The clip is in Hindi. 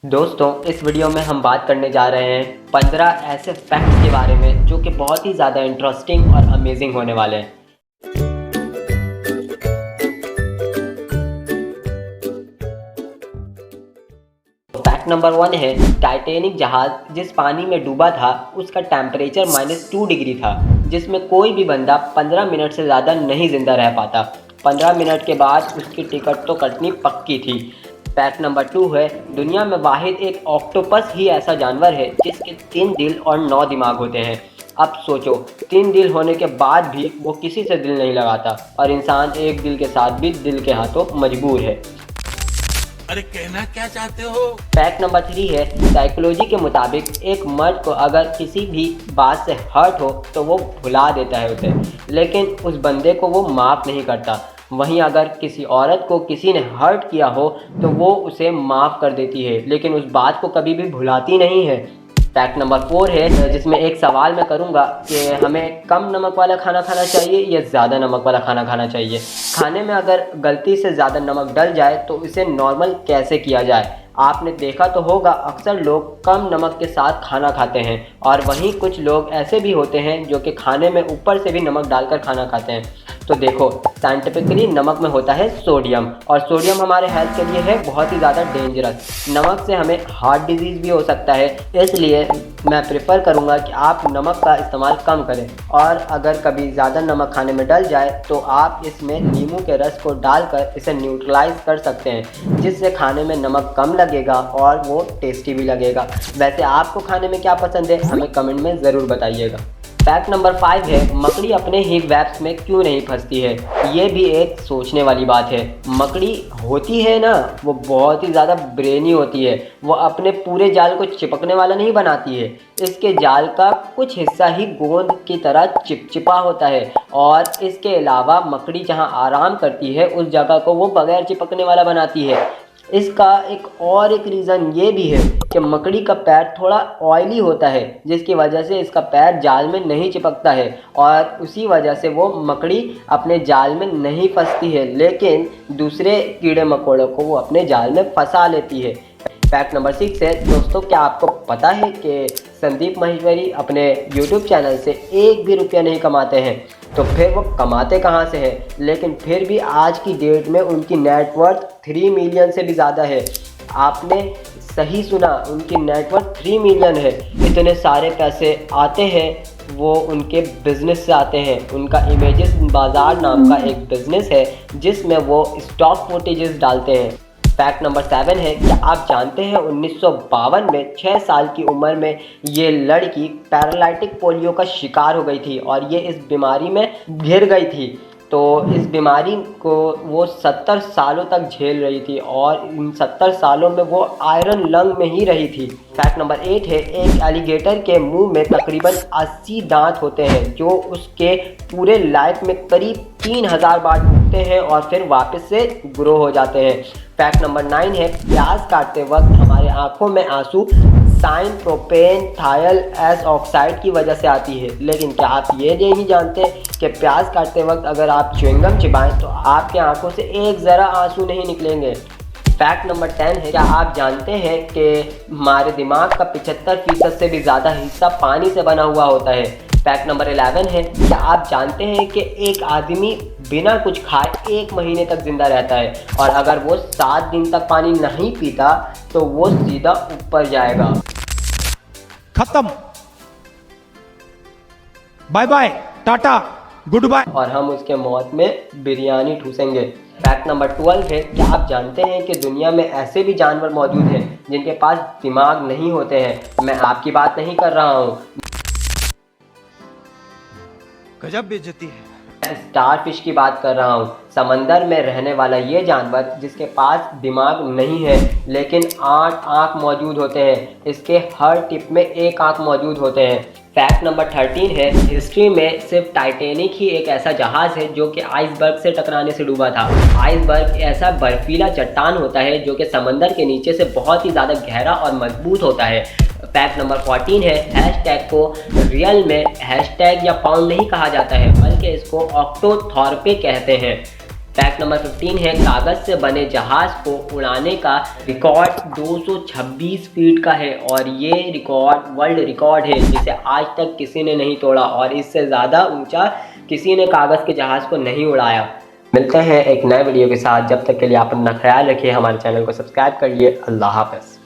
दोस्तों, इस वीडियो में हम बात करने जा रहे हैं 15 ऐसे फैक्ट्स के बारे में जो कि बहुत ही ज़्यादा इंटरेस्टिंग और अमेजिंग होने वाले हैं। फैक्ट नंबर 1 है, टाइटैनिक जहाज़ जिस पानी में डूबा था उसका टेम्परेचर -2 डिग्री था, जिसमें कोई भी बंदा 15 मिनट से ज़्यादा नहीं ज़िंदा रह पाता। 15 मिनट के बाद उसकी टिकट तो कटनी पक्की थी। फैक्ट नंबर 2 है, दुनिया में वाहिद एक ऑक्टोपस ही ऐसा जानवर है जिसके 3 दिल और 9 दिमाग होते हैं। अब सोचो, 3 दिल होने के बाद भी वो किसी से दिल नहीं लगाता और इंसान एक दिल के साथ भी दिल के हाथों मजबूर है। अरे कहना क्या चाहते हो? फैक्ट नंबर 3 है, साइकोलॉजी के मुताबिक एक मर्द को अगर किसी भी बात से हर्ट हो तो वो भुला देता है उसे, लेकिन उस बंदे को वो माफ़ नहीं करता। वहीं अगर किसी औरत को किसी ने हर्ट किया हो तो वो उसे माफ़ कर देती है, लेकिन उस बात को कभी भी भुलाती नहीं है। फैक्ट नंबर 4 है, जिसमें एक सवाल मैं करूंगा कि हमें कम नमक वाला खाना खाना चाहिए या ज़्यादा नमक वाला खाना खाना चाहिए। खाने में अगर गलती से ज़्यादा नमक डल जाए तो इसे नॉर्मल कैसे किया जाए। आपने देखा तो होगा, अक्सर लोग कम नमक के साथ खाना खाते हैं और वहीं कुछ लोग ऐसे भी होते हैं जो कि खाने में ऊपर से भी नमक डालकर खाना खाते हैं। तो देखो, साइंटिफिकली नमक में होता है सोडियम और सोडियम हमारे हेल्थ के लिए है बहुत ही ज़्यादा डेंजरस। नमक से हमें हार्ट डिजीज़ भी हो सकता है, इसलिए मैं प्रेफर करूँगा कि आप नमक का इस्तेमाल कम करें। और अगर कभी ज़्यादा नमक खाने में डल जाए तो आप इसमें नींबू के रस को डालकर इसे न्यूट्रलाइज कर सकते हैं, जिससे खाने में नमक कम लगेगा और वो टेस्टी भी लगेगा। वैसे आपको खाने में क्या पसंद है, हमें कमेंट में ज़रूर बताइएगा। फैक्ट नंबर 5 है, मकड़ी अपने ही वेब्स में क्यों नहीं फंसती है। ये भी एक सोचने वाली बात है। मकड़ी होती है ना, वो बहुत ही ज़्यादा ब्रेनी होती है। वो अपने पूरे जाल को चिपकने वाला नहीं बनाती है। इसके जाल का कुछ हिस्सा ही गोंद की तरह चिपचिपा होता है और इसके अलावा मकड़ी जहाँ आराम करती है उस जगह को वो बगैर चिपकने वाला बनाती है। इसका एक रीज़न ये भी है कि मकड़ी का पैर थोड़ा ऑयली होता है, जिसकी वजह से इसका पैर जाल में नहीं चिपकता है और उसी वजह से वो मकड़ी अपने जाल में नहीं फंसती है, लेकिन दूसरे कीड़े मकोड़ों को वो अपने जाल में फंसा लेती है। फैक्ट नंबर 6 है, दोस्तों क्या आपको पता है कि संदीप माहेश्वरी अपने YouTube चैनल से एक भी रुपया नहीं कमाते हैं। तो फिर वो कमाते कहाँ से हैं? लेकिन फिर भी आज की डेट में उनकी नेटवर्थ 3 मिलियन से भी ज़्यादा है। आपने सही सुना, उनकी नेटवर्थ 3 मिलियन है। इतने सारे पैसे आते हैं वो उनके बिज़नेस से आते हैं। उनका इमेजेस बाज़ार नाम का एक बिज़नेस है जिसमें वो स्टॉक फुटेजेस डालते हैं। फैक्ट नंबर 7 है, क्या आप जानते हैं 1952 में 6 साल की उम्र में ये लड़की पैरालिटिक पोलियो का शिकार हो गई थी और ये इस बीमारी में घिर गई थी। तो इस बीमारी को वो 70 सालों तक झेल रही थी और इन 70 सालों में वो आयरन लंग में ही रही थी। फैक्ट नंबर 8 है, एक एलिगेटर के मुंह में तकरीबन 80 दांत होते हैं जो उसके पूरे लाइफ में करीब 3000 बार टूटते हैं और फिर वापस से ग्रो हो जाते हैं। फैक्ट नंबर 9 है, प्याज काटते वक्त हमारे आंखों में आंसू साइनप्रोपेनथायल एस ऑक्साइड की वजह से आती है, लेकिन क्या आप ये नहीं जानते कि प्याज काटते वक्त अगर आप च्युइंगम चिबाएं तो आपके आंखों से एक ज़रा आंसू नहीं निकलेंगे। फैक्ट नंबर 10 है, क्या आप जानते हैं कि हमारे दिमाग का 75% से भी ज़्यादा हिस्सा पानी से बना हुआ होता है। फैक्ट नंबर 11 है, क्या आप जानते हैं कि एक आदमी बिना कुछ खाए 1 महीने तक जिंदा रहता है और अगर वो 7 दिन तक पानी नहीं पीता तो वो सीधा ऊपर जाएगा। खत्म, bye bye, tata, good bye. और हम उसके मौत में बिरयानी ठूसेंगे। फैक्ट नंबर 12 है, क्या आप जानते हैं कि दुनिया में ऐसे भी जानवर मौजूद हैं जिनके पास दिमाग नहीं होते हैं। मैं आपकी बात नहीं कर रहा हूँ, गजब बेइज्जती है। स्टारफिश की बात कर रहा हूँ। समंदर में रहने वाला ये जानवर जिसके पास दिमाग नहीं है लेकिन 8 आँख मौजूद होते हैं। इसके हर टिप में 1 आँख मौजूद होते हैं। फैक्ट नंबर 13 है, हिस्ट्री में सिर्फ टाइटैनिक ही एक ऐसा जहाज़ है जो कि आइसबर्ग से टकराने से डूबा था। आइसबर्ग ऐसा बर्फीला चट्टान होता है जो कि समंदर के नीचे से बहुत ही ज़्यादा गहरा और मजबूत होता है। फैक्ट नंबर 14 है, हैशटैग को रियल में हैशटैग या पाउंड नहीं कहा जाता है बल्कि इसको ऑक्टोथॉर्पे कहते हैं। फैक्ट नंबर 15 है, कागज़ से बने जहाज़ को उड़ाने का रिकॉर्ड 226 फीट का है और ये रिकॉर्ड वर्ल्ड रिकॉर्ड है जिसे आज तक किसी ने नहीं तोड़ा और इससे ज़्यादा ऊंचा किसी ने कागज़ के जहाज़ को नहीं उड़ाया। मिलते हैं एक नए वीडियो के साथ, जब तक के लिए आप अपना ख्याल रखिए, हमारे चैनल को सब्सक्राइब करिए। अल्लाह हाफ़िज़।